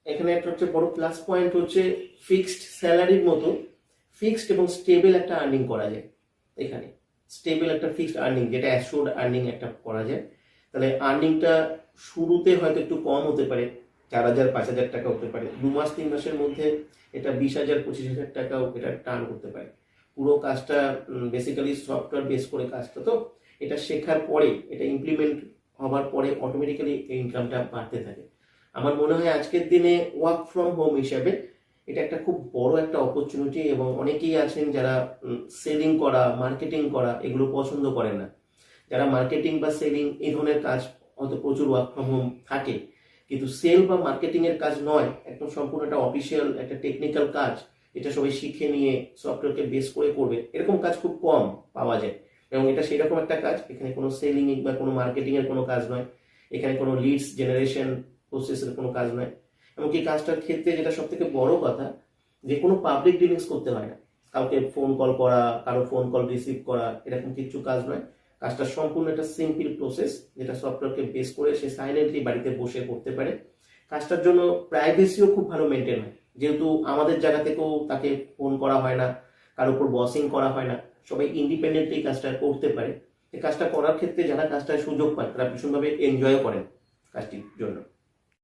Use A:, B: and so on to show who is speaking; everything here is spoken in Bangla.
A: এখানে একটা হচ্ছে বড় প্লাস পয়েন্ট হচ্ছে ফিক্সড স্যালারির মতো ফিক্সড এবং স্টেবল একটা আর্নিং করা যায় এখানে। স্টেবল একটা ফিক্সড আর্নিং, যেটা অ্যাসিওর্ড আর্নিং একটা করা যায়। তাহলে আর্নিংটা শুরুতে হয়তো একটু কম হতে পারে, 4,000 5,000 টাকা হতে পারে। 2 মাস 3 মাসের মধ্যে এটা 20,000 25,000 টাকাও এটা টার্ন করতে পারে। পুরো কাজটা বেসিক্যালি সফটওয়্যার বেস করে কাজটা, তো এটা শেখার পরে, এটা ইমপ্লিমেন্ট হবার পরে অটোমেটিক্যালি ইনকামটা বাড়তে থাকে। আমার মনে হয় আজকের দিনে ওয়ার্ক ফ্রম হোম হিসাবে এটা একটা খুব বড় একটা অপরচুনিটি, এবং অনেকেই আছেন যারা সেলিং করা, মার্কেটিং করা এগুলো পছন্দ করেন না। যারা মার্কেটিং বা সেলিং এই ধরনের কাজ হয়তো প্রচুর ওয়ার্ক ফ্রম হোম থাকে, কিন্তু সেল বা মার্কেটিং এর কাজ নয়, একদম সম্পূর্ণ একটা অফিসিয়াল একটা টেকনিক্যাল কাজ, এটা সবাই শিখে নিয়ে সফটওয়্যারকে বেস করে করবে, এরকম কাজ খুব কম পাওয়া যায়। এবং এটা সেরকম একটা কাজ, এখানে কোনো সেলিং বা কোনো মার্কেটিং এর কোনো কাজ নয়, এখানে কোনো লিডস জেনারেশন প্রসেসের কোনো কাজ নয়। এমনকি কাজটার ক্ষেত্রে যেটা সব থেকে বড় কথা, যে কোনো পাবলিক ডিলিংস করতে হয় না। কাউকে ফোন কল করা, কারো ফোন কল রিসিভ করা, এরকম কিছু কাজ নয়। কাজটা সম্পূর্ণ একটা সিম্পল প্রসেস, যেটা সফটওয়্যারকে বেস করে সে সাইলেন্টলি বাড়িতে বসে করতে পারে। কাজটার জন্য প্রাইভেসিও খুব ভালো মেনটেন হয়, যেহেতু আমাদের জায়গা থেকেও তাকে ফোন করা হয় না, কার উপর বসিং করা হয় না, সবাই ইন্ডিপেন্ডেন্টলি কাজটা করতে পারে। এই কাজটা করার ক্ষেত্রে যারা কাজটার সুযোগ পায় তারা ভীষণভাবে এনজয়ও করেন কাজটির জন্য।